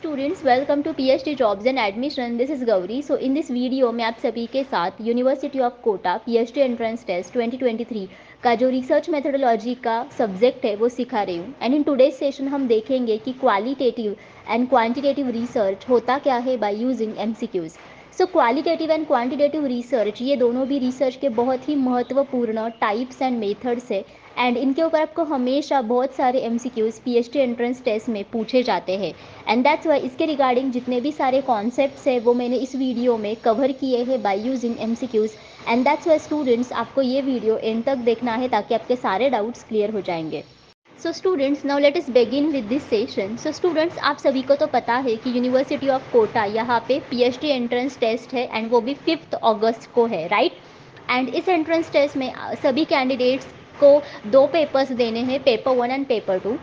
Students, welcome to PhD jobs and admission. This is Gauri. So in this video मैं आप सभी के साथ university of Kota PhD entrance test 2023 का जो रिसर्च मेथोडोलॉजी का सब्जेक्ट है वो सिखा रही हूँ। एंड इन टुडेज सेशन हम देखेंगे कि क्वालिटेटिव एंड क्वांटिटेटिव रिसर्च होता क्या है by using MCQs. So qualitative and quantitative research ये दोनों भी रिसर्च के बहुत ही महत्वपूर्ण टाइप्स एंड मेथड्स है। एंड इनके ऊपर आपको हमेशा बहुत सारे एमसीक्यूज पीएचडी एंट्रेंस टेस्ट में पूछे जाते हैं। एंड दैट्स वाई इसके रिगार्डिंग जितने भी सारे कॉन्सेप्ट्स है वो मैंने इस वीडियो में कवर किए हैं by using MCQs. And that's Y students, आपको ये वीडियो एंड तक देखना है ताकि आपके सारे डाउट्स क्लियर हो जाएंगे। So students, now let us begin with this session. So students, आप सभी को तो पता है कि यूनिवर्सिटी ऑफ कोटा यहाँ पे पीएचडी एंट्रेंस टेस्ट है एंड वो भी 5 अगस्त को है, राइट। एंड इस एंट्रेंस टेस्ट में सभी कैंडिडेट्स को 2 पेपर्स देने हैं, paper 1 and paper 2।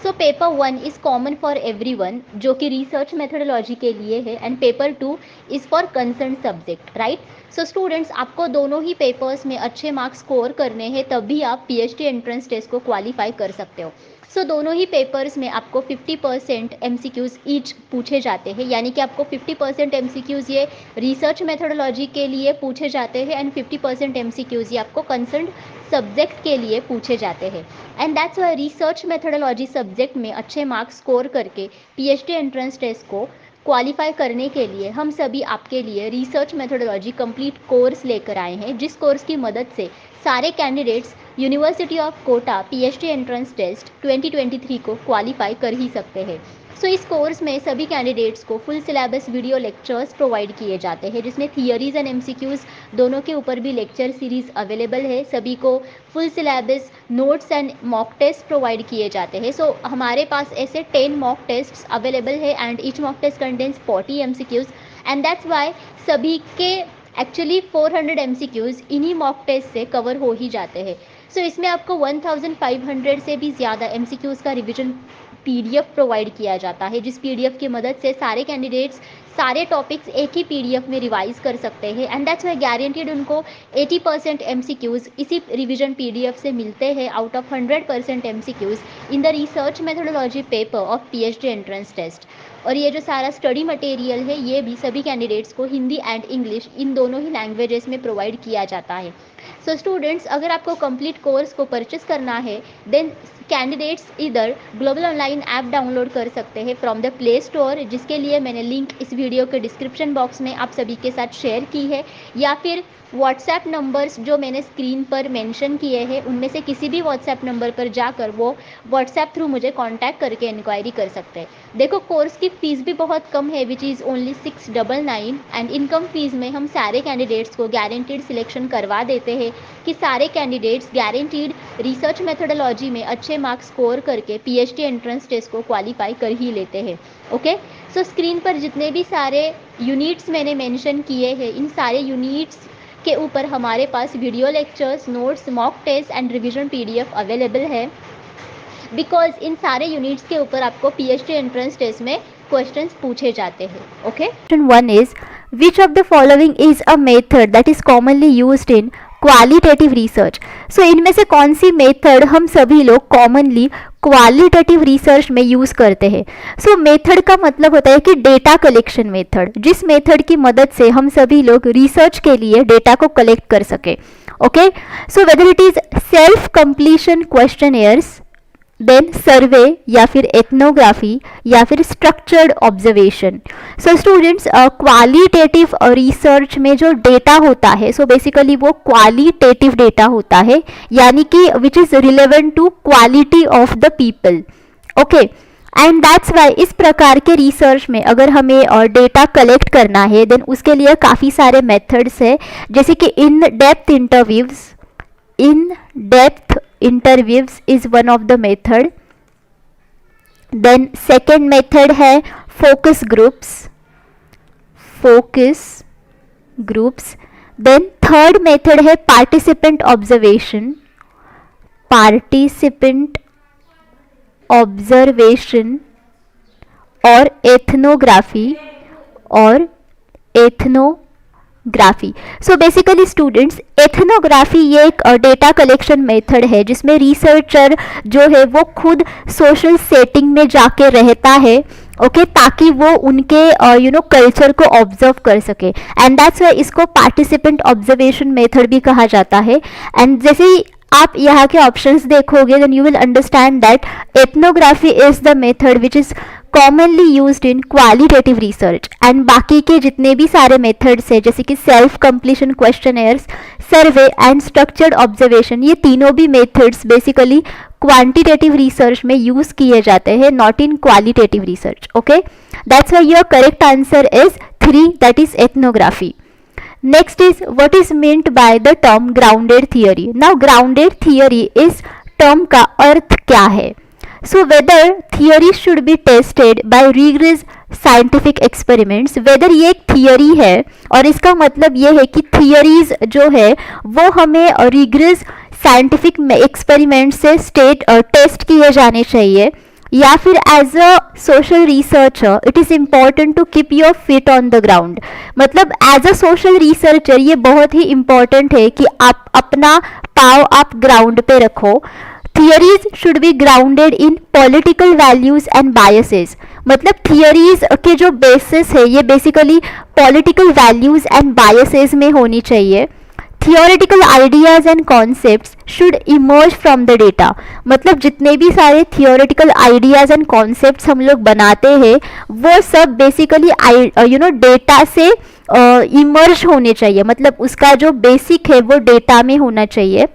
So paper 1 is common for everyone, जो कि रिसर्च मेथोडोलॉजी के लिए है, and paper 2 is for concern subject, right. So students, आपको दोनों ही पेपर्स में अच्छे मार्क्स स्कोर करने हैं, तभी आप पीएचडी एंट्रेंस टेस्ट को क्वालिफाई कर सकते हो। सो दोनों ही पेपर्स में आपको 50% एमसीक्यूज़ ईच पूछे जाते हैं, यानी कि आपको 50% एमसीक्यूज़ ये रिसर्च मेथोडोलॉजी के लिए पूछे जाते हैं एंड 50% एमसीक्यूज़ ये आपको कंसर्न सब्जेक्ट के लिए पूछे जाते हैं। And that's Y research methodology subject में अच्छे मार्क्स स्कोर करके पीएचडी एंट्रेंस टेस्ट को क्वालिफाई करने के लिए हम सभी आपके लिए रिसर्च मेथोडोलॉजी कंप्लीट कोर्स लेकर आए हैं, जिस कोर्स की मदद से सारे candidates university of Kota PhD entrance test 2023 को क्वालिफाई कर ही सकते हैं। सो इस कोर्स में सभी कैंडिडेट्स को full syllabus video lectures provide किए जाते हैं, जिसमें थियरीज एंड एमसीक्यूज़ दोनों के ऊपर भी लेक्चर सीरीज़ अवेलेबल है। सभी को full syllabus notes and mock test provide किए जाते हैं। सो हमारे पास ऐसे 10 मॉक टेस्ट अवेलेबल है and each mock test contains 40 MCQs. And that's why सभी के एक्चुअली 400 एमसीक्यूज़ इन्हीं मॉक टेस्ट से कवर हो ही जाते हैं। सो इसमें आपको 1500 से भी ज़्यादा एमसीक्यूज़ का रिविजन पीडीएफ प्रोवाइड किया जाता है, जिस पीडीएफ की मदद से सारे कैंडिडेट्स सारे टॉपिक्स एक ही पीडीएफ में रिवाइज कर सकते हैं। एंड दैट्स वाई गारंटीड उनको 80% एमसीक्यूज़ इसी रिविजन पीडीएफ से मिलते हैं out of 100% MCQs in the research methodology paper of PhD entrance test. और ये जो सारा स्टडी मटेरियल है ये भी सभी कैंडिडेट्स को हिंदी एंड इंग्लिश इन दोनों ही लैंग्वेजेस में प्रोवाइड किया जाता है। सो स्टूडेंट्स, अगर आपको कंप्लीट कोर्स को परचेस करना है देन कैंडिडेट्स इधर ग्लोबल ऑनलाइन ऐप डाउनलोड कर सकते हैं फ्रॉम द प्ले स्टोर, जिसके लिए मैंने लिंक इस वीडियो के डिस्क्रिप्शन बॉक्स में आप सभी के साथ शेयर की है, या फिर व्हाट्सएप नंबर्स जो मैंने स्क्रीन पर मेंशन किए हैं उनमें से किसी भी व्हाट्सएप नंबर पर जाकर वो व्हाट्सएप थ्रू मुझे कांटेक्ट करके इंक्वायरी कर सकते हैं। देखो, कोर्स की फ़ीस भी बहुत कम है, which is only 699। And income fees में हम सारे कैंडिडेट्स को गारंटीड सिलेक्शन करवा देते हैं कि सारे कैंडिडेट्स गारंटीड रिसर्च मेथोडोलॉजी में अच्छे मार्क्स स्कोर करके पीएचडी एंट्रेंस टेस्ट को क्वालिफाई कर ही लेते हैं। ओके, सो स्क्रीन पर जितने भी सारे यूनिट्स मैंने मेंशन किए हैं इन सारे यूनिट्स के ऊपर हमारे पास video lectures, notes, mock test and revision PDF available है, बिकॉज इन सारे यूनिट्स के ऊपर आपको पीएचडी एंट्रेंस टेस्ट में क्वेश्चंस पूछे जाते हैं। Okay, question 1 is which of the following is a method that is commonly used in qualitative research. So इनमें से कौन सी मेथड हम सभी लोग कॉमनली क्वालिटेटिव रिसर्च में यूज़ करते हैं। सो मेथड का मतलब होता है कि डेटा कलेक्शन मेथड, जिस मेथड की मदद से हम सभी लोग रिसर्च के लिए डेटा को कलेक्ट कर सके। Okay, so whether it is self completion questionnaires, then survey, या फिर एथनोग्राफी, या फिर structured observation. So students, qualitative research में जो डेटा होता है सो बेसिकली वो क्वालिटेटिव डेटा होता है, यानी कि which is relevant to quality of the people. Okay, and that's why इस प्रकार के रिसर्च में अगर हमें डेटा कलेक्ट करना है देन उसके लिए काफ़ी सारे मेथड्स है, जैसे कि in depth interviews is one of the method. Then second method है focus groups. Then third method है participant observation और ethnography. So basically students, ethnography ये एक डेटा कलेक्शन मेथड है जिसमें रिसर्चर जो है वो खुद सोशल सेटिंग में जाके रहता है ओके, ताकि वो उनके कल्चर को ऑब्जर्व कर सके। एंड दैट्स वाई इसको पार्टिसिपेंट ऑब्जर्वेशन मेथड भी कहा जाता है। एंड जैसे ही आप यहाँ के ऑप्शंस देखोगे then you will understand that ethnography is the method which is commonly used in qualitative research. And बाकी के जितने भी सारे मेथड्स हैं जैसे कि self completion questionnaires, survey and structured observation, ये तीनों भी मेथड्स बेसिकली क्वांटिटेटिव रिसर्च में यूज किए जाते हैं, not in qualitative research. Okay, that's why your correct answer is 3, that is ethnography. Next is what is meant by the term grounded theory. Now grounded theory is term का अर्थ क्या है? So whether theory should be tested by rigorous scientific experiments, whether ये एक theory है और इसका मतलब ये है कि theories जो है वो हमें rigorous scientific experiment से टेस्ट किए जाने चाहिए, या फिर as a social researcher it is important to keep your feet on the ground. मतलब एज अ सोशल रिसर्चर ये बहुत ही इम्पॉर्टेंट है कि आप अपना पाँव आप ग्राउंड पे रखो। Theories should be grounded in political values and biases. मतलब थियरीज के जो बेसिस है ये basically political values and biases में होनी चाहिए। Theoretical ideas and concepts should emerge from the data. मतलब जितने भी सारे थियोरेटिकल आइडियाज एंड कॉन्सेप्ट्स हम लोग बनाते हैं वो सब बेसिकली डेटा से इमर्ज होने चाहिए। मतलब उसका जो बेसिक है वो डेटा में होना चाहिए।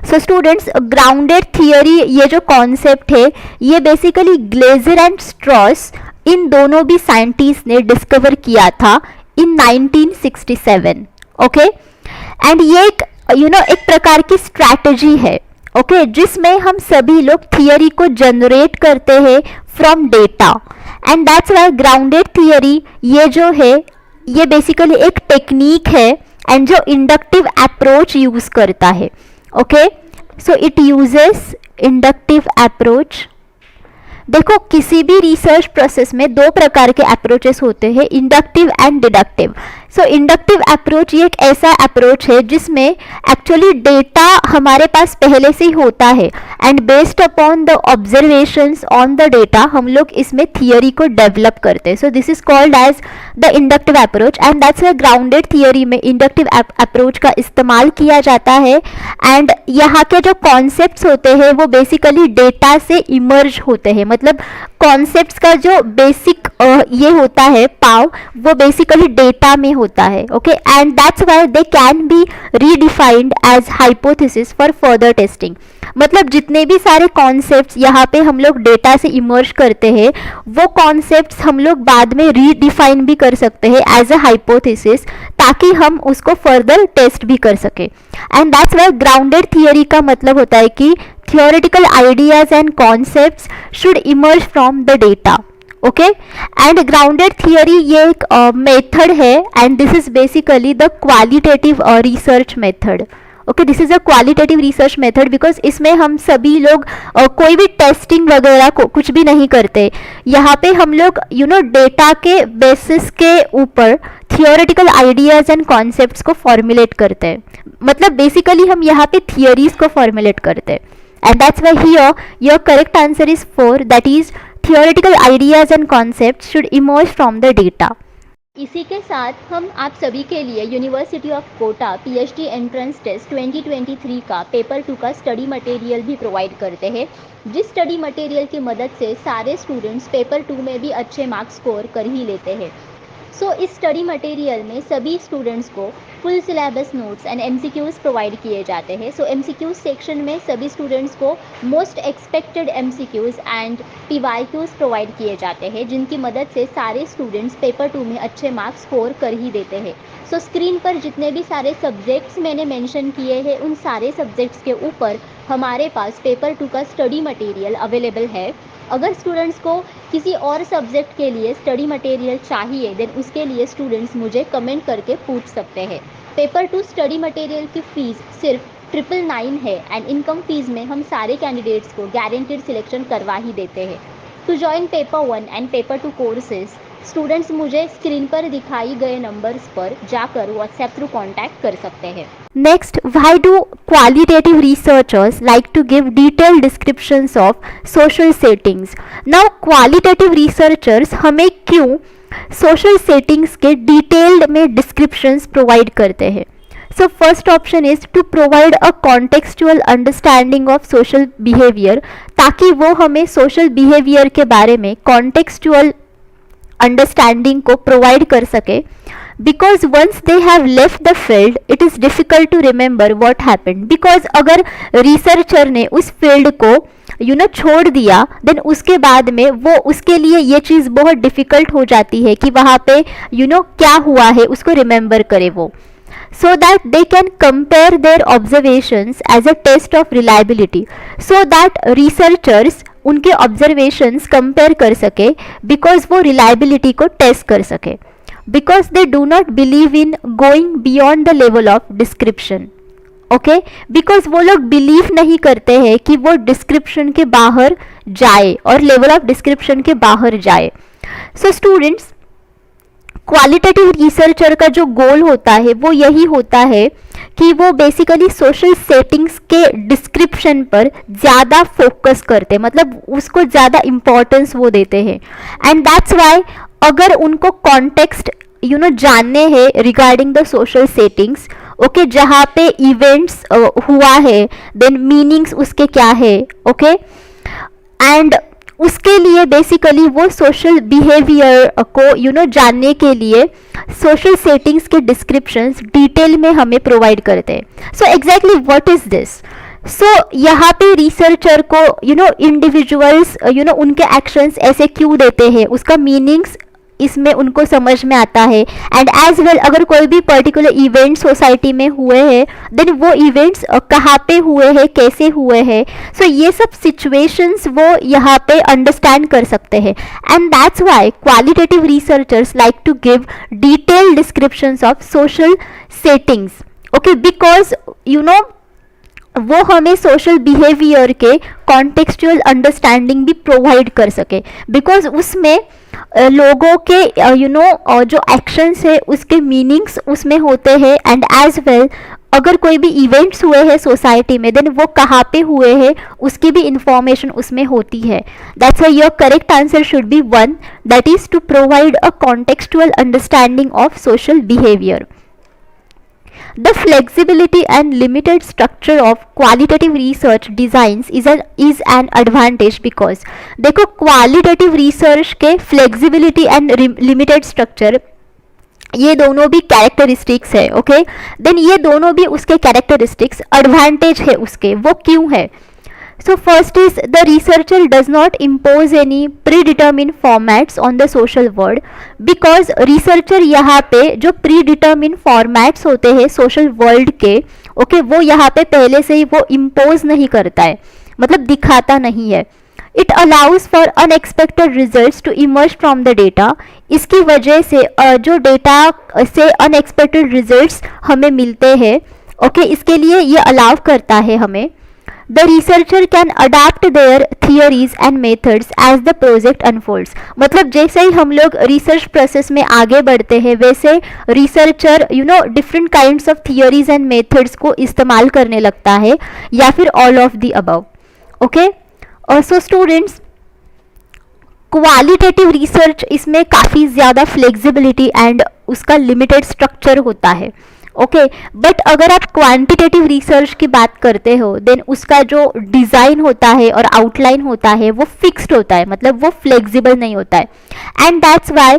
सो स्टूडेंट्स, ग्राउंडेड थियोरी ये जो कॉन्सेप्ट है ये बेसिकली ग्लेजर एंड स्ट्रॉस इन दोनों भी साइंटिस्ट ने डिस्कवर किया था इन 1967। ओके, एंड ये एक एक प्रकार की स्ट्रैटेजी है, ओके, जिसमें हम सभी लोग थियरी को जनरेट करते हैं from data. And that's why grounded theory ये जो है ये बेसिकली एक टेक्निक है एंड जो इंडक्टिव अप्रोच यूज करता है। Okay, so it uses inductive approach. देखो, किसी भी रिसर्च प्रोसेस में दो प्रकार के अप्रोचेस होते हैं, inductive and deductive. So inductive approach ये एक ऐसा अप्रोच है जिसमें एक्चुअली डेटा हमारे पास पहले से ही होता है and based upon the observations on the data हम लोग इसमें थियरी को डेवलप करते हैं। So this is called as the inductive approach and that's why grounded theory में इंडक्टिव अप्रोच का इस्तेमाल किया जाता है। एंड यहाँ के जो कॉन्सेप्ट्स होते हैं वो बेसिकली डेटा से इमर्ज होते हैं। मतलब कॉन्सेप्ट्स का जो बेसिक ये होता है पाव वो बेसिकली डेटा में होता है। Okay, and that's why they can be redefined as hypothesis for further testing. मतलब जितने भी सारे कॉन्सेप्ट्स यहाँ पे हम लोग डेटा से इमर्ज करते हैं वो कॉन्सेप्ट्स हम लोग बाद में रीडिफाइन भी कर सकते हैं एज अ हाइपोथेसिस, ताकि हम उसको फर्दर टेस्ट भी कर सके। And that's why grounded theory का मतलब होता है कि theoretical ideas and concepts should emerge from the data. Okay, and grounded theory ये एक मेथड है and this is basically the qualitative research method. Okay, this is a qualitative research method because इसमें हम सभी लोग कोई भी टेस्टिंग वगैरह को कुछ भी नहीं करते। यहाँ पे हम लोग डेटा के बेसिस के ऊपर थियोरेटिकल आइडियाज एंड कॉन्सेप्ट्स को फॉर्मुलेट करते हैं। मतलब बेसिकली हम यहाँ पे थियरीज को फॉर्मुलेट करते हैं। And that's why here your correct answer is 4, that is theoretical ideas and concepts should emerge from the data. इसी के साथ हम आप सभी के लिए university of Kota PhD entrance test 2023 का पेपर 2 का स्टडी मटेरियल भी प्रोवाइड करते हैं, जिस स्टडी मटेरियल की मदद से सारे स्टूडेंट्स पेपर 2 में भी अच्छे मार्क्स स्कोर कर ही लेते हैं। सो इस स्टडी मटेरियल में सभी स्टूडेंट्स को full syllabus notes and MCQs provide किए जाते हैं। सो एमसीक्यूज़ सेक्शन में सभी स्टूडेंट्स को most expected MCQs and PYQs provide किए जाते हैं, जिनकी मदद से सारे स्टूडेंट्स पेपर 2 में अच्छे मार्क्स स्कोर कर ही देते हैं। सो स्क्रीन पर जितने भी सारे सब्जेक्ट्स मैंने मेंशन किए हैं उन सारे सब्जेक्ट्स के ऊपर हमारे पास पेपर 2 का स्टडी मटेरियल अवेलेबल है। अगर स्टूडेंट्स को किसी और सब्जेक्ट के लिए स्टडी मटेरियल चाहिए देन उसके लिए स्टूडेंट्स मुझे कमेंट करके पूछ सकते हैं। पेपर 2 स्टडी मटेरियल की फ़ीस सिर्फ 999 है एंड इनकम फीस में हम सारे कैंडिडेट्स को गारंटेड सिलेक्शन करवा ही देते हैं। To join paper 1 and paper 2 courses students मुझे स्क्रीन पर दिखाई गए नंबर्स पर जाकर व्हाट्सएप थ्रू कांटेक्ट कर सकते हैं। Next, why do qualitative researchers like to give detailed descriptions of social settings? Now, qualitative researchers हमें क्यों social settings के detailed में descriptions provide करते हैं? So first option is to provide a contextual understanding of social behavior, ताकि वो हमें social behavior के बारे में contextual अंडरस्टैंडिंग को प्रोवाइड कर सके, because once they have left the field it is difficult to remember what happened. Because अगर रिसर्चर ने उस फील्ड को छोड़ दिया, देन उसके बाद में वो उसके लिए ये चीज़ बहुत डिफ़िकल्ट हो जाती है कि वहाँ पे क्या हुआ है उसको रिमेंबर करे वो, so that they can compare their observations as a test of reliability, so that researchers उनके observations compare कर सके, because वो reliability को test कर सके, because they do not believe in going beyond the level of description. Okay because वो लोग believe नहीं करते हैं कि वो डिस्क्रिप्शन के बाहर जाए और लेवल ऑफ डिस्क्रिप्शन के बाहर जाए। सो स्टूडेंट्स, क्वालिटेटिव रिसर्चर का जो गोल होता है वो यही होता है कि वो बेसिकली सोशल सेटिंग्स के डिस्क्रिप्शन पर ज़्यादा फोकस करते हैं, मतलब उसको ज़्यादा इम्पोर्टेंस वो देते हैं। एंड दैट्स वाई अगर उनको कॉन्टेक्स्ट जानने हैं regarding the social settings, okay, जहाँ पे इवेंट्स हुआ है, देन मीनिंग्स उसके क्या है, ओके, एंड उसके लिए बेसिकली वो सोशल बिहेवियर को जानने के लिए सोशल सेटिंग्स के डिस्क्रिप्शंस डिटेल में हमें प्रोवाइड करते हैं। So exactly what is this? So यहाँ पे रिसर्चर को इंडिविजुअल्स उनके एक्शंस ऐसे क्यों देते हैं, उसका मीनिंग्स इसमें उनको समझ में आता है। एंड एज वेल अगर कोई भी पर्टिकुलर इवेंट सोसाइटी में हुए हैं, देन वो इवेंट्स कहाँ पे हुए हैं, कैसे हुए हैं, सो ये सब सिचुएशंस वो यहाँ पे अंडरस्टैंड कर सकते हैं। And that's why qualitative researchers like to give detailed descriptions of social settings, okay, because वो हमें सोशल बिहेवियर के कॉन्टेक्सचुअल अंडरस्टैंडिंग भी प्रोवाइड कर सके, बिकॉज उसमें लोगों के जो एक्शंस है उसके मीनिंग्स उसमें होते हैं। एंड एज वेल अगर कोई भी इवेंट्स हुए हैं सोसाइटी में, देन वो कहाँ पे हुए हैं उसकी भी इंफॉर्मेशन उसमें होती है। That's why your correct answer should be 1, that is to provide a contextual understanding of social behaviour. The flexibility and limited structure of qualitative research designs is an advantage because देखो qualitative research के flexibility and limited structure ये दोनों भी characteristics है, okay, then ये दोनों भी उसके कैरेक्टरिस्टिक्स एडवांटेज है उसके, वो क्यों है? So first is the researcher does not impose any predetermined formats on the social world, because researcher यहाँ पे जो predetermined formats होते हैं social world के, ओके, वो यहाँ पे पहले से ही वो impose नहीं करता है, मतलब दिखाता नहीं है। It allows for unexpected results to emerge from the data, इसकी वजह से जो डेटा से unexpected results हमें मिलते हैं, ओके, इसके लिए ये अलाउ करता है हमें। The researcher can adapt their theories and methods as the project unfolds, मतलब जैसे ही हम लोग रिसर्च प्रोसेस में आगे बढ़ते हैं वैसे researcher different kinds of theories and methods को इस्तेमाल करने लगता है, या फिर all of the above, okay. So students, qualitative research इसमें काफ़ी ज़्यादा फ्लेक्सिबिलिटी एंड उसका लिमिटेड स्ट्रक्चर होता है, ओके, बट अगर आप क्वांटिटेटिव रिसर्च की बात करते हो, देन उसका जो डिज़ाइन होता है और आउटलाइन होता है वो फिक्स्ड होता है, मतलब वो फ्लेक्सिबल नहीं होता है। एंड दैट्स वाई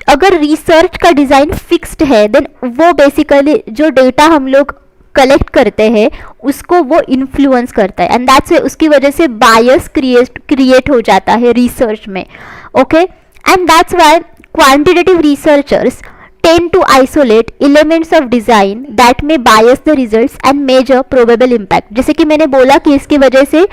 अगर रिसर्च का डिज़ाइन फिक्स्ड है, देन वो बेसिकली जो डेटा हम लोग कलेक्ट करते हैं उसको वो इन्फ्लुएंस करता है, एंड दैट्स वाई उसकी वजह से बायस क्रिएट हो जाता है रिसर्च में, okay. And that's Y quantitative researchers tend to isolate elements of design that may bias the results and measure probable impact, जैसे कि मैंने बोला कि इसकी वजह से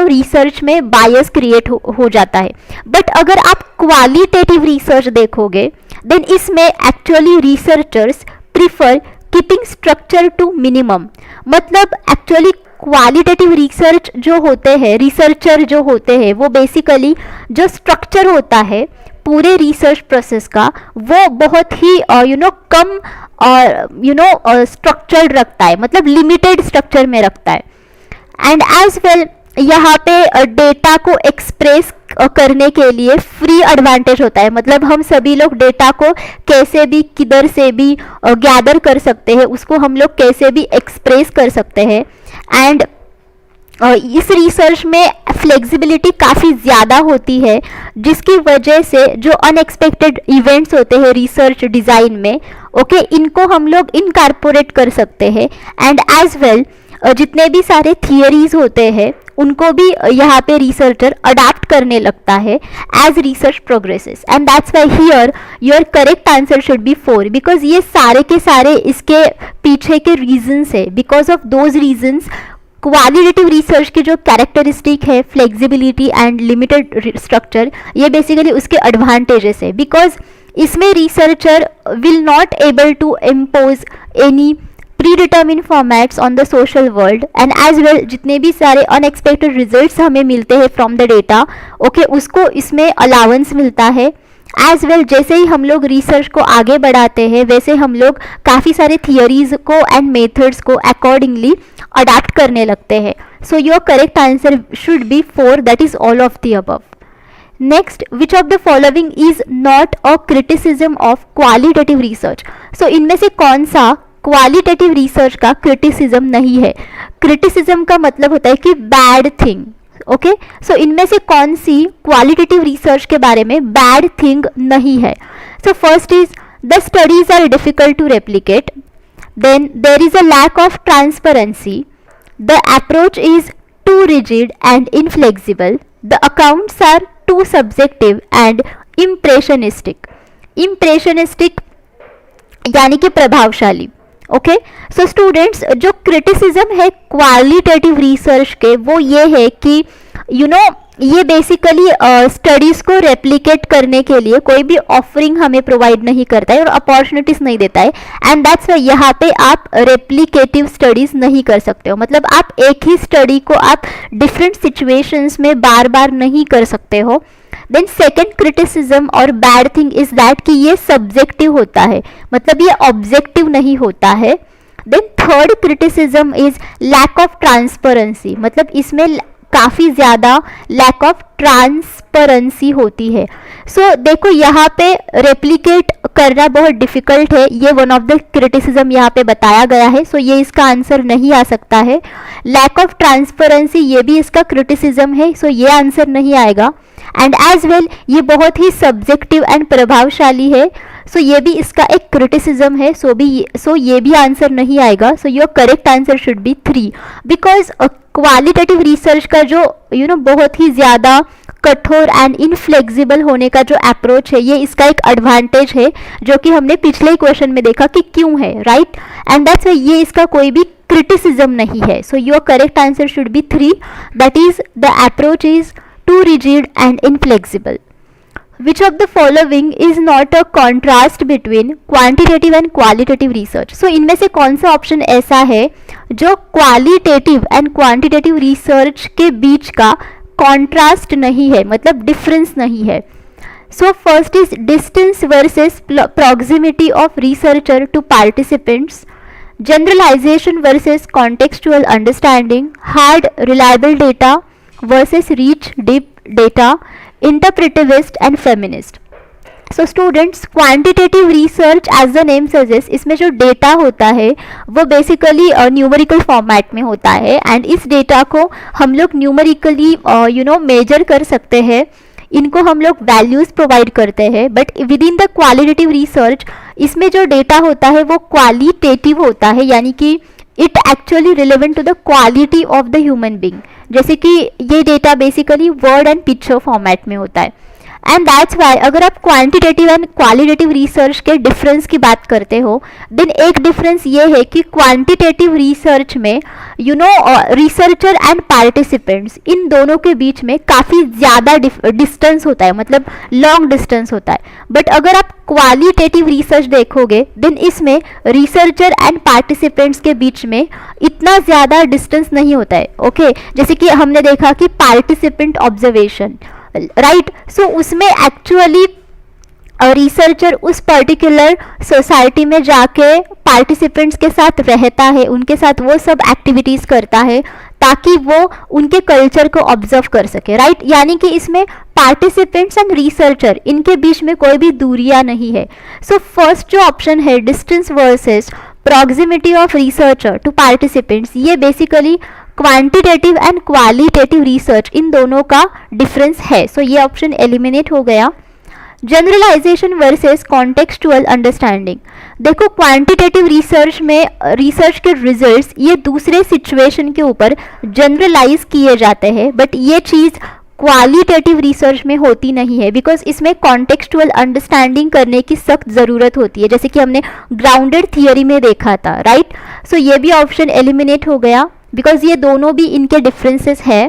रिसर्च में बायस क्रिएट हो जाता है। बट अगर आप क्वालिटेटिव रिसर्च देखोगे, देन इसमें actually researchers prefer keeping structure to minimum, मतलब एक्चुअली क्वालिटेटिव रिसर्च जो होते हैं, रिसर्चर जो होते हैं वो बेसिकली जो स्ट्रक्चर होता है पूरे रिसर्च प्रोसेस का वो बहुत ही कम और स्ट्रक्चर्ड रखता है, मतलब लिमिटेड स्ट्रक्चर में रखता है। एंड एज वेल यहाँ पे डेटा को एक्सप्रेस करने के लिए फ्री एडवांटेज होता है, मतलब हम सभी लोग डेटा को कैसे भी किधर से भी गैदर कर सकते हैं, उसको हम लोग कैसे भी एक्सप्रेस कर सकते हैं। एंड इस रिसर्च में फ्लेक्सिबिलिटी काफ़ी ज़्यादा होती है, जिसकी वजह से जो अनएक्सपेक्टेड इवेंट्स होते हैं रिसर्च डिज़ाइन में, ओके, इनको हम लोग इनकॉर्पोरेट कर सकते हैं। एंड एज वेल जितने भी सारे थियरीज होते हैं उनको भी यहाँ पे रिसर्चर अडाप्ट करने लगता है as research progresses. And that's why here your correct answer should be 4, because ये सारे के सारे इसके पीछे के रीजंस है। Because of those reasons qualitative research की जो कैरेक्टरिस्टिक है, फ्लेक्सिबिलिटी एंड लिमिटेड स्ट्रक्चर, ये बेसिकली उसके एडवांटेजेस है। बिकॉज इसमें researcher will not able to impose any predetermine formats on the social world. And as well जितने भी सारे अनएक्सपेक्टेड रिजल्ट्स हमें मिलते हैं फ्रॉम द डेटा, ओके, उसको इसमें अलाउंस मिलता है। एज वेल जैसे ही हम लोग रिसर्च को आगे बढ़ाते हैं वैसे हम लोग काफ़ी सारे थियरीज को एंड मेथड्स को अकॉर्डिंगली अडाप्ट करने लगते हैं। So your correct answer should be 4, that is all of the above. Next, which of the following is not a criticism of qualitative research. So इनमें से कौन सा क्वालिटेटिव रिसर्च का criticism नहीं है? क्रिटिसिज्म का मतलब होता है कि बैड थिंग, ओके। सो इनमें से कौन सी क्वालिटेटिव रिसर्च के बारे में बैड थिंग नहीं है? So first is the studies are difficult to replicate, then there is a lack of transparency, the approach is too rigid and inflexible, the accounts are too subjective and impressionistic. Impressionistic यानी कि प्रभावशाली, okay. So students, जो criticism है qualitative research के वो ये है कि ये बेसिकली स्टडीज़ को रेप्लिकेट करने के लिए कोई भी ऑफरिंग हमें प्रोवाइड नहीं करता है और अपॉर्चुनिटीज़ नहीं देता है। एंड दैट्स वाई यहाँ पे आप रेप्लिकेटिव स्टडीज़ नहीं कर सकते हो, मतलब आप एक ही स्टडी को आप डिफरेंट सिचुएशंस में बार बार नहीं कर सकते हो। देन सेकेंड क्रिटिसिज्म और बैड थिंग इज दैट कि ये सब्जेक्टिव होता है, मतलब ये ऑब्जेक्टिव नहीं होता है। Then third criticism is lack of transparency, मतलब इसमें काफ़ी ज़्यादा लैक ऑफ ट्रांसपेरेंसी होती है। सो देखो यहाँ पे रेप्लिकेट करना बहुत डिफ़िकल्ट है, ये वन ऑफ द क्रिटिसिज्म यहाँ पे बताया गया है। सो ये इसका आंसर नहीं आ सकता है। लैक ऑफ ट्रांसपेरेंसी ये भी इसका क्रिटिसिज्म है, सो ये आंसर नहीं आएगा। एंड एज वेल ये बहुत ही सब्जेक्टिव एंड प्रभावशाली है, सो ये भी इसका एक क्रिटिसिज्म है, सो ये भी आंसर नहीं आएगा। सो your correct answer should B 3, because qualitative research का जो बहुत ही ज़्यादा कठोर एंड इनफ्लेक्सिबल होने का जो अप्रोच है, ये इसका एक एडवांटेज है जो कि हमने पिछले ही क्वेश्चन में देखा कि क्यों है, राइट। एंड दैट्स वाई ये इसका कोई भी क्रिटिसिज्म नहीं है। So your correct answer should B 3, that is the approach is too rigid and inflexible. Which of the following is not a contrast between quantitative and qualitative research? So इनमें से कौन सा ऑप्शन ऐसा है जो qualitative and quantitative research के बीच का contrast नहीं है, मतलब डिफरेंस नहीं है? So first is distance versus proximity of researcher to participants, generalization versus contextual understanding, hard reliable data versus reach deep data, interpretivist and feminist. So students, quantitative research as the name suggests, इसमें जो data होता है वो basically numerical format में होता है and इस data को हम लोग न्यूमेरिकली मेजर कर सकते हैं, इनको हम लोग वैल्यूज़ प्रोवाइड करते हैं। But with in the qualitative research इसमें जो डेटा होता है वो क्वालिटेटिव होता है, यानी कि it actually relevant to the quality of the human being, जैसे कि ये data basically word and picture format में होता है। एंड दैट्स वाई अगर आप क्वांटिटेटिव एंड क्वालिटेटिव रिसर्च के डिफरेंस की बात करते हो, देन एक डिफरेंस ये है कि क्वांटिटेटिव रिसर्च में रिसर्चर एंड पार्टिसिपेंट्स इन दोनों के बीच में काफ़ी ज़्यादा डिस्टेंस होता है, मतलब लॉन्ग डिस्टेंस होता है। बट अगर आप क्वालिटेटिव रिसर्च देखोगे देन इसमें रिसर्चर एंड पार्टिसिपेंट्स के बीच में इतना ज़्यादा डिस्टेंस नहीं होता है, ओके। जैसे कि हमने देखा कि पार्टिसिपेंट ऑब्जर्वेशन, राइट। सो उसमें एक्चुअली रिसर्चर उस पर्टिकुलर सोसाइटी में जाके पार्टिसिपेंट्स के साथ रहता है, उनके साथ वो सब एक्टिविटीज़ करता है ताकि वो उनके कल्चर को ऑब्जर्व कर सके, राइट। यानी कि इसमें पार्टिसिपेंट्स एंड रिसर्चर इनके बीच में कोई भी दूरियां नहीं है। सो फर्स्ट जो ऑप्शन है distance versus proximity of researcher to participants, ये basically quantitative and qualitative research इन दोनों का डिफरेंस है। सो ये ऑप्शन एलिमिनेट हो गया। जनरलाइजेशन वर्सेस कॉन्टेक्सचुअल अंडरस्टैंडिंग, देखो क्वांटिटेटिव रिसर्च में रिसर्च के रिजल्ट्स ये दूसरे सिचुएशन के ऊपर जनरलाइज किए जाते हैं, बट ये चीज़ क्वालिटेटिव रिसर्च में होती नहीं है, बिकॉज इसमें कॉन्टेक्सचुअल अंडरस्टैंडिंग करने की सख्त ज़रूरत होती है, जैसे कि हमने ग्राउंडेड थियरी में देखा था, राइट। सो ये भी ऑप्शन एलिमिनेट हो गया बिकॉज ये दोनों भी इनके डिफरेंसेस है।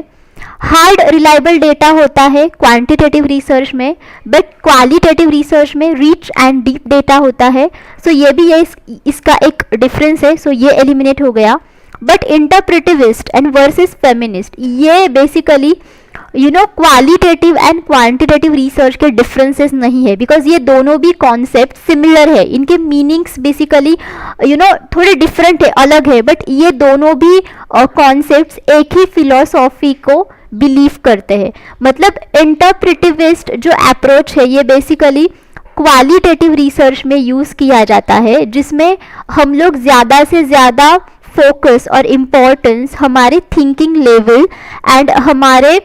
हार्ड रिलायबल डेटा होता है क्वांटिटेटिव रिसर्च में, बट क्वालिटेटिव रिसर्च में रिच एंड डीप डेटा होता है। सो ये भी इसका एक डिफरेंस है, सो ये एलिमिनेट हो गया। बट इंटरप्रेटिविस्ट एंड वर्सेस फेमिनिस्ट, ये basically qualitative and quantitative research के डिफरेंसेस नहीं है, बिकॉज ये दोनों भी कॉन्सेप्ट सिमिलर है, इनके मीनिंग्स बेसिकली थोड़े डिफरेंट है, अलग है, बट ये दोनों भी कॉन्सेप्ट्स एक ही फिलोसॉफी को बिलीव करते हैं। मतलब इंटरप्रेटिविस्ट जो अप्रोच है ये बेसिकली क्वालिटेटिव रिसर्च में यूज़ किया जाता है, जिसमें हम लोग ज़्यादा से ज़्यादा फोकस और इम्पोर्टेंस हमारे थिंकिंग लेवल एंड हमारे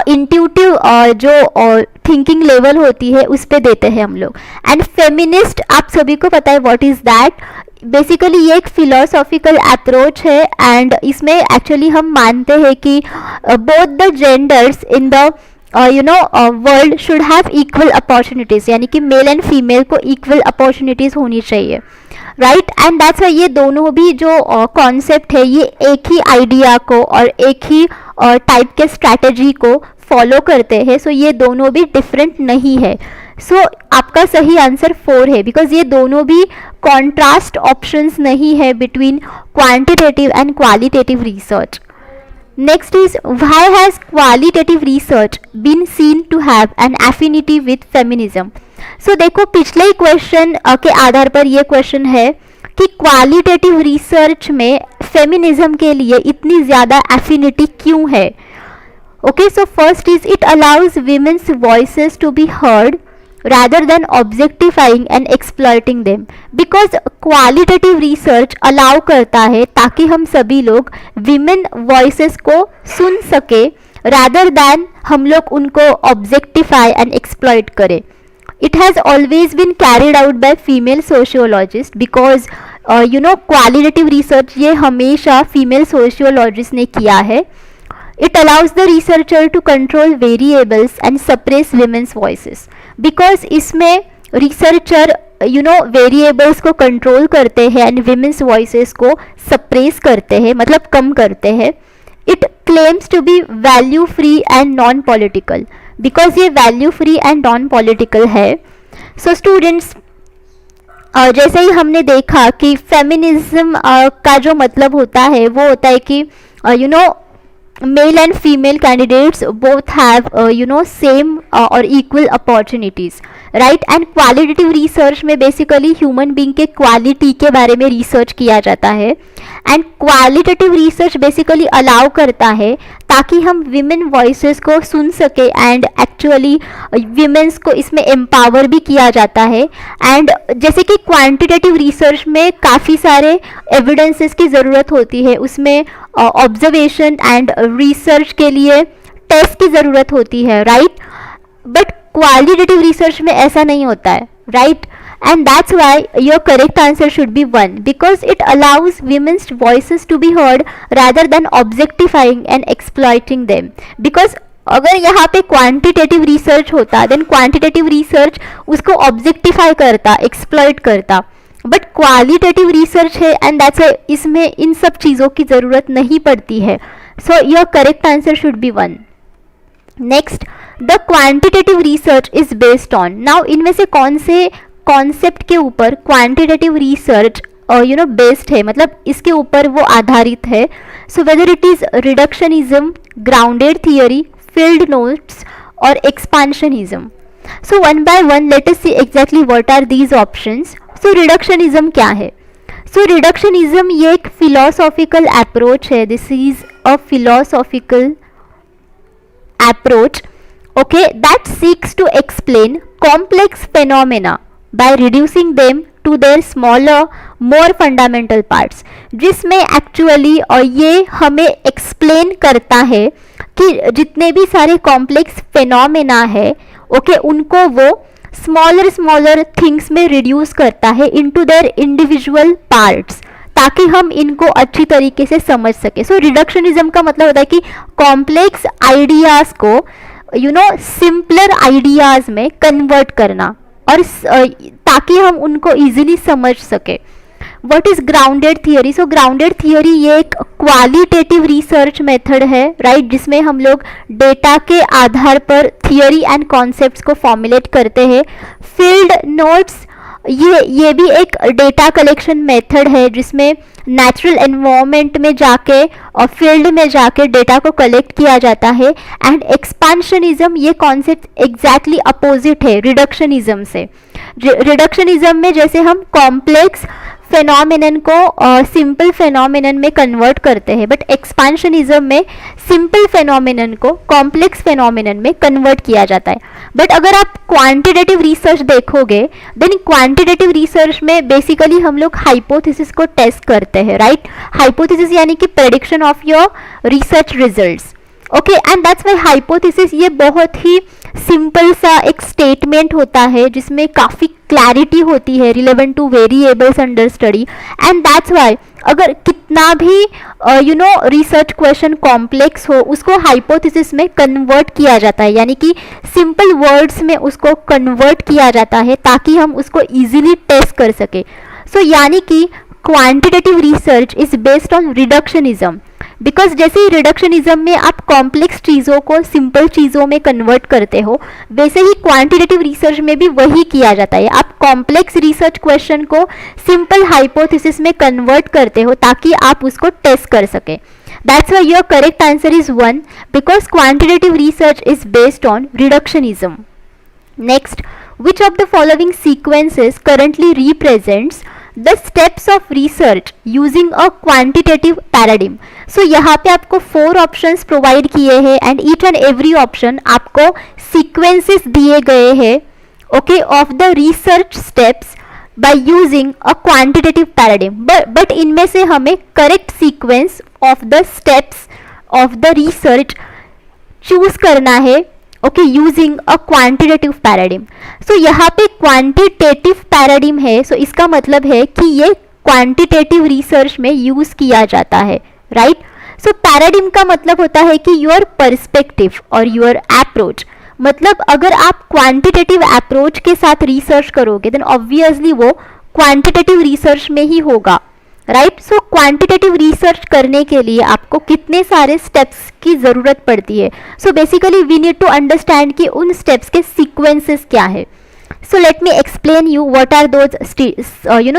इंट्यूटिव जो थिंकिंग लेवल होती है उस पे देते हैं हम लोग। एंड फेमिनिस्ट, आप सभी को पता है व्हाट इज़ दैट। बेसिकली ये एक फिलोसॉफिकल अप्रोच है एंड इसमें एक्चुअली हम मानते हैं कि both the genders in the world should have equal opportunities, यानी कि मेल एंड फीमेल को इक्वल अपॉर्चुनिटीज़ होनी चाहिए, राइट। एंड दैट्स वाई ये दोनों भी जो कॉन्सेप्ट है ये एक ही आइडिया को और एक ही टाइप के स्ट्रैटेजी को फॉलो करते हैं। सो ये दोनों भी डिफरेंट नहीं है। सो आपका सही आंसर 4 है, बिकॉज ये दोनों भी कॉन्ट्रास्ट ऑप्शंस नहीं है between quantitative and qualitative research. Next is why has qualitative research been seen to have an affinity with feminism. So देखो पिछले ही क्वेश्चन के आधार पर ये क्वेश्चन है कि क्वालिटेटिव रिसर्च में फेमिनिज्म के लिए इतनी ज़्यादा एफिनिटी क्यों है। Okay, so first is it allows women's voices to be heard rather than objectifying and exploiting them, because qualitative research allow करता है ताकि हम सभी लोग women voices को सुन सके rather than हम लोग उनको objectify and exploit करें। It has always been carried out by female sociologists because qualitative research ये हमेशा female sociologists ने किया है। It allows the researcher to control variables and suppress women's voices, because इसमें researcher वेरिएबल्स को control करते हैं एंड women's voices को suppress करते हैं, मतलब कम करते हैं। It claims to be value free and non political, because ये value free and non political है। So students, जैसे ही हमने देखा कि फेमिनिज्म का जो मतलब होता है वो होता है कि male and female candidates both have same or equal opportunities, right। and qualitative research में basically human being के quality के बारे में research किया जाता है and qualitative research basically allow करता है ताकि हम women voices को सुन सके and actually women's को इसमें empower भी किया जाता है। and जैसे कि quantitative research में काफ़ी सारे evidences की ज़रूरत होती है, उसमें ऑब्जर्वेशन एंड रिसर्च के लिए टेस्ट की ज़रूरत होती है, राइट। बट क्वालिटेटिव रिसर्च में ऐसा नहीं होता है, right. And that's why your correct answer should be 1, because it allows women's voices to be heard rather than objectifying and exploiting them. Because अगर यहाँ पे क्वांटिटेटिव रिसर्च होता देन क्वांटिटेटिव रिसर्च उसको ऑब्जेक्टिफाई करता, एक्सप्लॉइट करता, but qualitative research है and that's इसमें इन सब चीज़ों की ज़रूरत नहीं पड़ती है। So your correct answer should be 1। Next, the quantitative research is based on, now इनमें से कौन से कॉन्सेप्ट के ऊपर क्वांटिटेटिव रिसर्च बेस्ड है, मतलब इसके ऊपर वो आधारित है। So whether it is reductionism, grounded theory, field notes और expansionism. So one by one let us see exactly what are these options. So reductionism क्या है? सो रिडक्शनिज्म ये एक फिलोसॉफिकल अप्रोच है. This is a philosophical approach, okay, that seeks to explain complex phenomena by reducing them to their smaller, more fundamental parts. जिसमें actually और ये हमें explain करता है कि जितने भी सारे कॉम्प्लेक्स फेनोमेना है, ओके, उनको वो स्मॉलर थिंग्स में रिड्यूस करता है इनटू देयर इंडिविजुअल पार्ट्स, ताकि हम इनको अच्छी तरीके से समझ सके. सो रिडक्शनिज्म का मतलब होता है कि कॉम्प्लेक्स आइडियाज को सिंपलर आइडियाज में कन्वर्ट करना, और ताकि हम उनको इजीली समझ सके. What is grounded theory? So grounded theory ये एक क्वालिटेटिव रिसर्च मेथड है, राइट, जिसमें हम लोग डेटा के आधार पर थियोरी एंड कॉन्सेप्ट्स को फॉर्मुलेट करते हैं. फील्ड नोट्स ये भी एक डेटा कलेक्शन मेथड है, जिसमें नेचुरल एनवायरनमेंट में जाके और फील्ड में जाके डेटा को कलेक्ट किया जाता है. एंड एक्सपांशनिज्म ये कॉन्सेप्ट एग्जैक्टली अपोजिट है रिडक्शनिज्म से. रिडक्शनिज्म में जैसे हम कॉम्प्लेक्स फेनोमेनन को सिंपल फेनोमेनन में कन्वर्ट करते हैं, बट एक्सपांशनिज्म में सिंपल फेनोमेनन को कॉम्प्लेक्स फेनोमेनन में कन्वर्ट किया जाता है. बट अगर आप क्वांटिटेटिव रिसर्च देखोगे, देन क्वांटिटेटिव रिसर्च में बेसिकली हम लोग हाइपोथेसिस को टेस्ट करते हैं, राइट. हाइपोथेसिस यानी कि prediction of your research results, okay. And that's why hypothesis ये बहुत ही सिंपल सा एक स्टेटमेंट होता है, जिसमें काफ़ी क्लैरिटी होती है relevant two variables under study. And that's why अगर कितना भी रिसर्च क्वेश्चन कॉम्प्लेक्स हो, उसको हाइपोथेसिस में कन्वर्ट किया जाता है, यानी कि सिंपल वर्ड्स में उसको कन्वर्ट किया जाता है ताकि हम उसको इजीली टेस्ट कर सके. सो यानी कि quantitative research is based on reductionism, because जैसे ही रिडक्शनिज्म में आप कॉम्प्लेक्स चीज़ों को सिंपल चीज़ों में कन्वर्ट करते हो, वैसे ही क्वांटिटेटिव रिसर्च में भी वही किया जाता है. आप कॉम्प्लेक्स रिसर्च क्वेश्चन को सिंपल हाइपोथेसिस में कन्वर्ट करते हो ताकि आप उसको टेस्ट कर सके. That's why your correct answer is 1, because quantitative research is based on reductionism. Next, which of the following sequences currently represents the steps of research using a quantitative paradigm? So यहाँ पे आपको 4 options provide किए हैं, and each and every option आपको sequences दिए गए हैं, okay, of the research steps by using a quantitative paradigm. But इनमें से हमें correct sequence of the steps of the research choose करना है, okay, using a quantitative paradigm. So यहाँ पे क्वांटिटेटिव पैराडिम है, सो इसका मतलब है कि ये क्वांटिटेटिव रिसर्च में यूज किया जाता है, राइट. सो पैराडिम का मतलब होता है कि योर पर्सपेक्टिव और योर अप्रोच. मतलब अगर आप क्वांटिटेटिव अप्रोच के साथ रिसर्च करोगे, देन ऑब्वियसली वो क्वांटिटेटिव रिसर्च में ही होगा, राइट. सो क्वांटिटेटिव रिसर्च करने के लिए आपको कितने सारे स्टेप्स की ज़रूरत पड़ती है? So basically we need to understand कि उन स्टेप्स के सीक्वेंसेस क्या है. So let me explain you what are those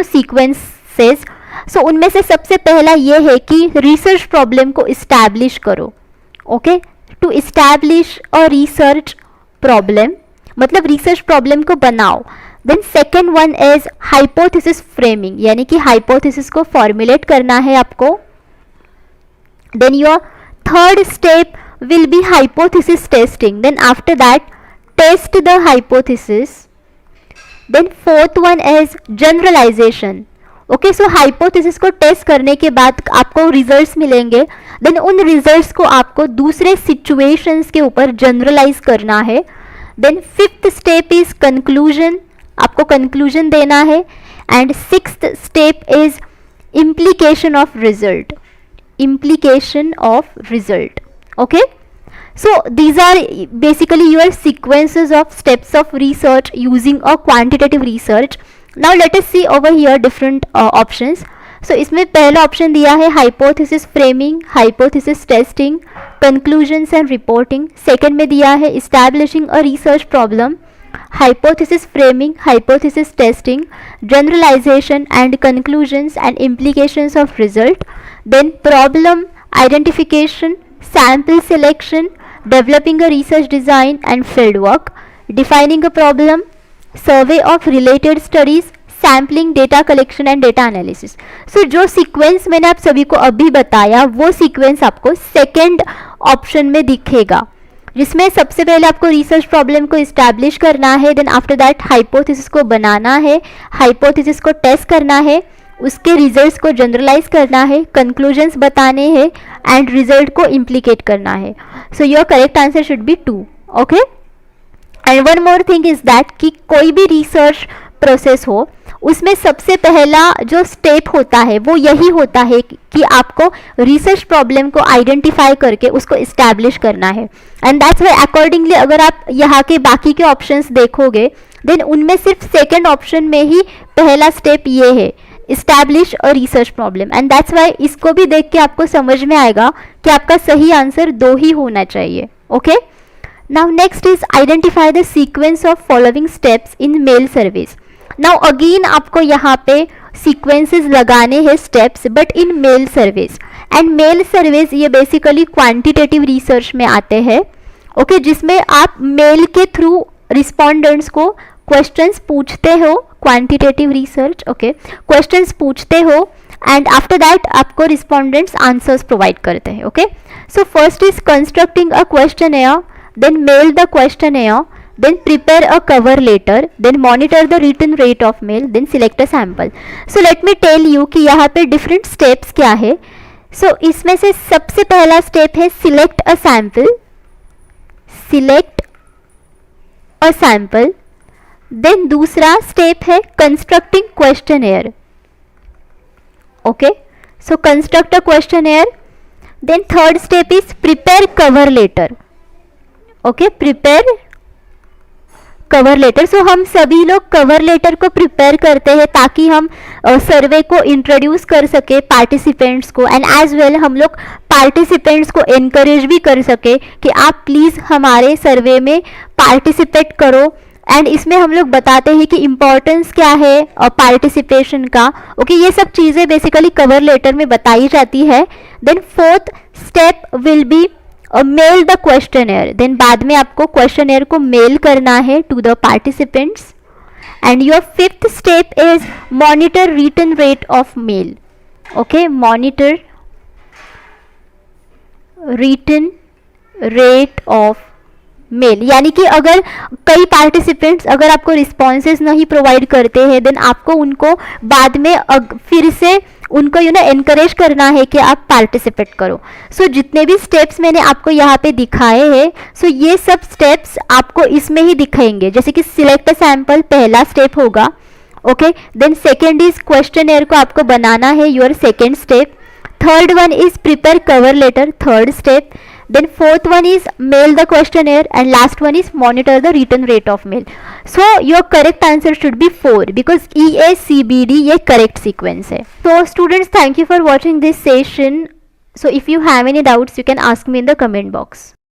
sequences. So उनमें से सबसे पहला ये है कि रिसर्च प्रॉब्लम को इस्टेब्लिश करो, okay. To establish a research problem मतलब रिसर्च प्रॉब्लम को बनाओ. Then second one is hypothesis framing, यानी कि हाइपोथेसिस को फॉर्मुलेट करना है आपको. Then your third step will B hypothesis testing. Then after that test the hypothesis. Then fourth one is generalization, okay. So hypothesis को test करने के बाद आपको रिजल्ट्स मिलेंगे. देन उन रिजल्ट्स को आपको दूसरे सिचुएशंस के ऊपर जनरलाइज करना है. Then fifth step is conclusion, आपको कंक्लूजन देना है. And sixth step is implication of result, okay. So these are basically your sequences of steps of research using a quantitative research. Now let us see over here different options. So इसमें पहला option दिया है hypothesis framing, hypothesis testing, conclusions and reporting. Second में दिया है establishing a research problem, hypothesis framing, hypothesis testing, generalization and conclusions and implications of result. Then problem identification, sample selection, developing a research design and field work. Defining a problem, survey of related studies, sampling, data collection and data analysis. So जो सीक्वेंस मैंने आप सभी को अभी बताया वो sequence आपको सेकेंड ऑप्शन में दिखेगा, जिसमें सबसे पहले आपको रिसर्च प्रॉब्लम को इस्टेब्लिश करना है, देन आफ्टर दैट हाइपोथेसिस को बनाना है, हाइपोथेसिस को टेस्ट करना है, उसके रिजल्ट्स को जनरलाइज करना है, कंक्लूजन्स बताने हैं एंड रिजल्ट को इम्प्लीकेट करना है। So your correct answer should B 2। Okay, and one more thing is that कि कोई भी रिसर्च प्रोसेस हो उसमें सबसे पहला जो स्टेप होता है वो यही होता है कि आपको रिसर्च प्रॉब्लम को आइडेंटिफाई करके उसको इस्टेब्लिश करना है। एंड दैट्स वाई अकॉर्डिंगली अगर आप यहाँ के बाकी के ऑप्शंस देखोगे देन उनमें सिर्फ सेकेंड ऑप्शन में ही पहला स्टेप ये है, establish a research problem. And that's Y इसको भी देख के आपको समझ में आएगा कि आपका सही आंसर 2 ही होना चाहिए। Okay, now next is identify the sequence of following steps in mail service. Now again आपको यहाँ पे सीक्वेंसेस लगाने हैं steps, but in mail service. And mail service ये बेसिकली क्वांटिटेटिव रिसर्च में आते हैं। ओके, जिसमें आप मेल के थ्रू रिस्पोंडेंट्स को क्वेश्चंस पूछते हो, क्वांटिटेटिव रिसर्च। ओके, क्वेश्चंस पूछते हो एंड आफ्टर दैट आपको रिस्पोंडेंट्स आंसर्स प्रोवाइड करते हैं। Okay, so first is constructing a questionnaire, then mail the questionnaire, then prepare a cover letter, then monitor the written rate of mail, then select a sample. So let me tell you कि यहाँ पे different steps क्या है। So इसमें से सबसे पहला step है select a sample, select a sample, then दूसरा स्टेप है constructing questionnaire. Okay, so construct a questionnaire, then third step is prepare cover letter. Okay, prepare cover letter. So हम सभी लोग कवर लेटर को प्रिपेयर करते हैं ताकि हम सर्वे को इंट्रोड्यूस कर सके पार्टिसिपेंट्स को, एंड एज वेल हम लोग पार्टिसिपेंट्स को एनकरेज भी कर सके कि आप प्लीज़ हमारे सर्वे में पार्टिसिपेट करो। एंड इसमें हम लोग बताते हैं कि इम्पोर्टेंस क्या है पार्टिसिपेशन का। ओके, ये सब चीज़ें बेसिकली कवर लेटर में बताई जाती है। Then fourth step will be mail the questionnaire, then बाद में आपको क्वेश्चनेयर को मेल करना है to the participants. And your fifth step is monitor return rate of mail. Okay, monitor return rate of mail, यानी कि अगर कई पार्टिसिपेंट्स अगर आपको रिस्पॉन्सेज नहीं प्रोवाइड करते हैं देन आपको उनको बाद में फिर से उनको एनकरेज करना है कि आप पार्टिसिपेट करो। सो जितने भी स्टेप्स मैंने आपको यहाँ पे दिखाए हैं सो ये सब स्टेप्स आपको इसमें ही दिखाएंगे। जैसे कि सिलेक्ट सैंपल पहला स्टेप होगा। Okay, then second is questionnaire को आपको बनाना है, your second step. Third one is prepare cover letter, third step. Then fourth one is mail the questionnaire and last one is monitor the return rate of mail. So your correct answer should be 4 because EACBD ये correct sequence है. So students, thank you for watching this session. So if you have any doubts you can ask me in the comment box.